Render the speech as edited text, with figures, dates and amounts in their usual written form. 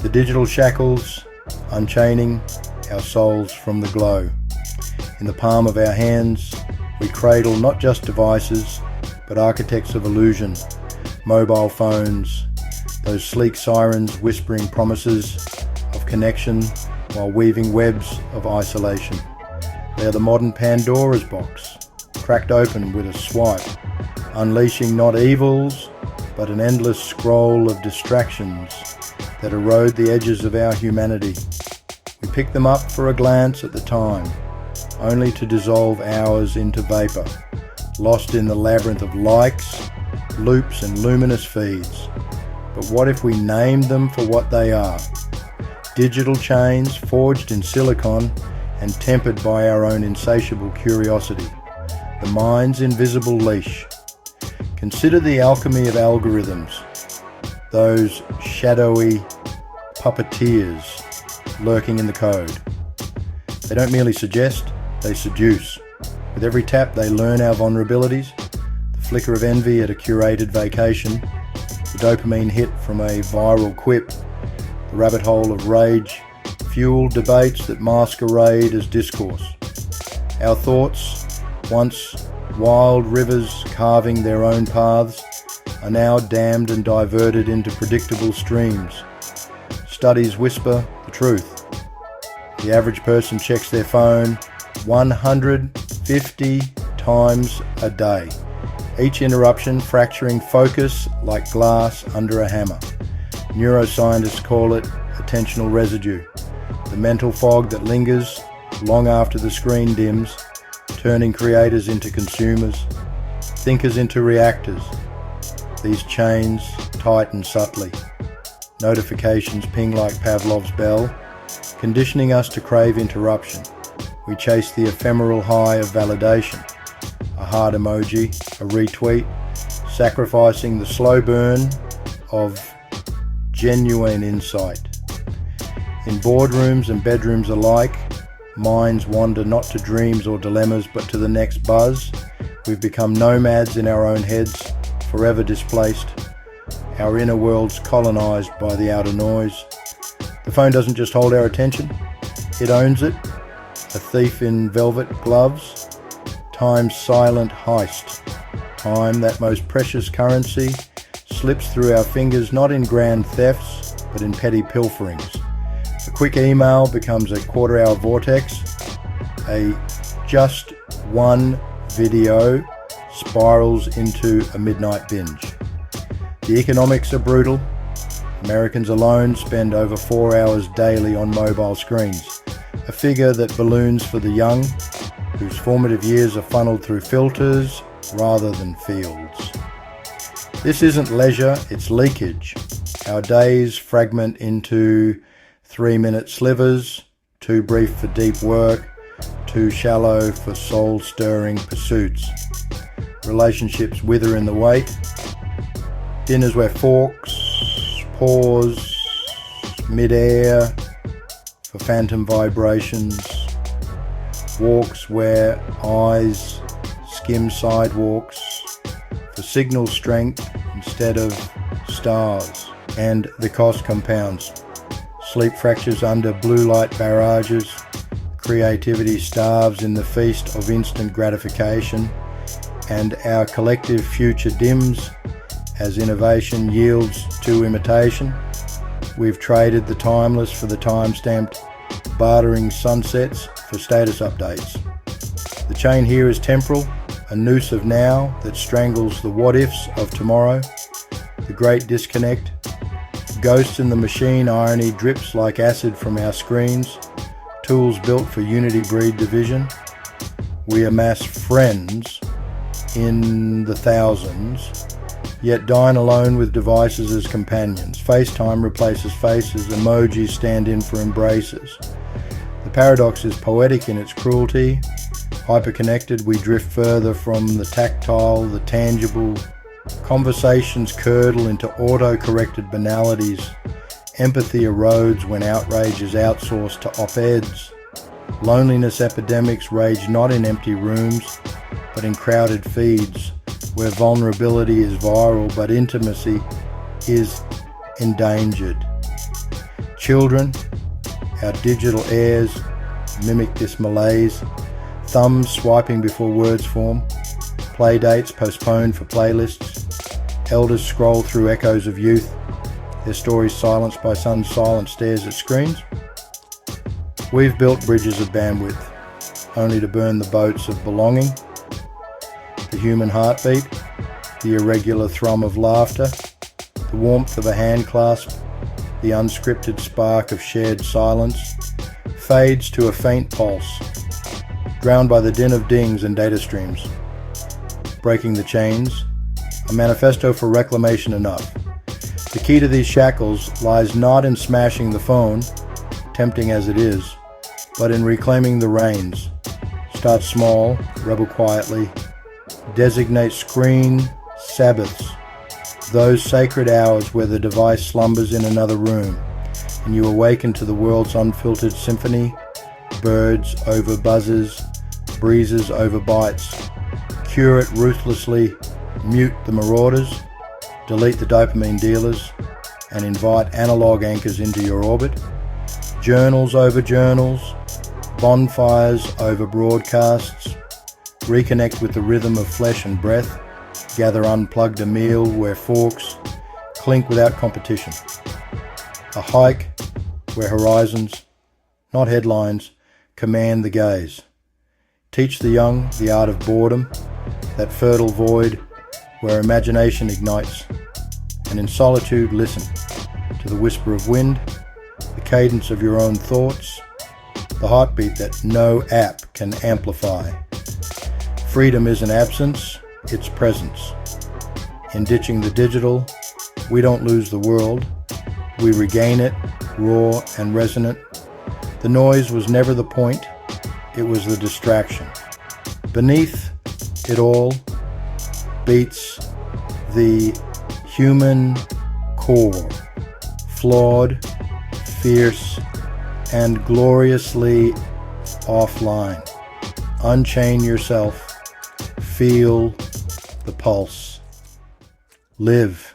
the digital shackles, unchaining our souls from the glow. In the palm of our hands, we cradle not just devices, but architects of illusion, mobile phones, those sleek sirens whispering promises of connection while weaving webs of isolation. They are the modern Pandora's box, cracked open with a swipe, unleashing not evils, but an endless scroll of distractions that erode the edges of our humanity. We pick them up for a glance at the time, only to dissolve hours into vapor, lost in the labyrinth of likes, loops and luminous feeds. But what if we named them for what they are? Digital chains forged in silicon and tempered by our own insatiable curiosity. The mind's invisible leash. Consider the alchemy of algorithms, those shadowy puppeteers lurking in the code. They don't merely suggest, they seduce. With every tap they learn our vulnerabilities, the flicker of envy at a curated vacation, the dopamine hit from a viral quip, the rabbit hole of rage-fueled debates that masquerade as discourse. Our thoughts, once wild rivers carving their own paths, are now dammed and diverted into predictable streams. Studies whisper the truth. The average person checks their phone 150 times a day, each interruption fracturing focus like glass under a hammer. Neuroscientists call it attentional residue, the mental fog that lingers long after the screen dims, turning creators into consumers, thinkers into reactors. These chains tighten subtly. Notifications ping like Pavlov's bell, conditioning us to crave interruption. We chase the ephemeral high of validation, a heart emoji, a retweet, sacrificing the slow burn of genuine insight. In boardrooms and bedrooms alike, minds wander not to dreams or dilemmas, but to the next buzz. We've become nomads in our own heads, forever displaced, our inner worlds colonized by the outer noise. The phone doesn't just hold our attention, it owns it, a thief in velvet gloves. Time's silent heist. Time, that most precious currency, slips through our fingers not in grand thefts, but in petty pilferings. A quick email becomes a quarter-hour vortex. A just one video spirals into a midnight binge. The economics are brutal. Americans alone spend over 4 hours daily on mobile screens, a figure that balloons for the young, whose formative years are funneled through filters rather than fields. This isn't leisure, it's leakage. Our days fragment into 3-minute slivers, too brief for deep work, too shallow for soul-stirring pursuits. Relationships wither in the wait. Dinners where forks pause mid-air for phantom vibrations. Walks where eyes skim sidewalks for signal strength instead of stars. And the cost compounds. Sleep fractures under blue light barrages. Creativity starves in the feast of instant gratification. And our collective future dims as innovation yields to imitation. We've traded the timeless for the time-stamped, bartering sunsets for status updates. The chain here is temporal, a noose of now that strangles the what-ifs of tomorrow. The great disconnect. Ghosts in the machine irony drips like acid from our screens. Tools built for unity breed division. We amass friends in the thousands, yet dine alone with devices as companions. FaceTime replaces faces, emojis stand in for embraces. The paradox is poetic in its cruelty. Hyper-connected, we drift further from the tactile, the tangible. Conversations curdle into auto-corrected banalities. Empathy erodes when outrage is outsourced to op-eds. Loneliness epidemics rage not in empty rooms, but in crowded feeds, where vulnerability is viral but intimacy is endangered. children, our digital heirs, mimic this malaise. Thumbs swiping before words form. Play dates postponed for playlists. Elders scroll through echoes of youth, their stories silenced by sons' silent stares at screens. We've built bridges of bandwidth, only to burn the boats of belonging. The human heartbeat, the irregular thrum of laughter, the warmth of a hand clasp, the unscripted spark of shared silence, fades to a faint pulse, drowned by the din of dings and data streams. Breaking the chains, a manifesto for reclamation enough. The key to these shackles lies not in smashing the phone, tempting as it is, but in reclaiming the reins. Start small, rebel quietly. Designate screen Sabbaths, those sacred hours where the device slumbers in another room, and you awaken to the world's unfiltered symphony, birds over buzzes, breezes over bites. Cure it ruthlessly, mute the marauders, delete the dopamine dealers, and invite analog anchors into your orbit. Journals over journals, bonfires over broadcasts. Reconnect with the rhythm of flesh and breath. Gather unplugged a meal where forks clink without competition. A hike where horizons, not headlines, command the gaze. Teach the young the art of boredom, that fertile void where imagination ignites. And in solitude listen to the whisper of wind, the cadence of your own thoughts, the heartbeat that no app can amplify. Freedom isn't absence, it's presence. In ditching the digital, we don't lose the world, we regain it, raw and resonant. The noise was never the point, it was the distraction. Beneath it all beats the human core, flawed, fierce, and gloriously offline. Unchain yourself, feel the pulse, live.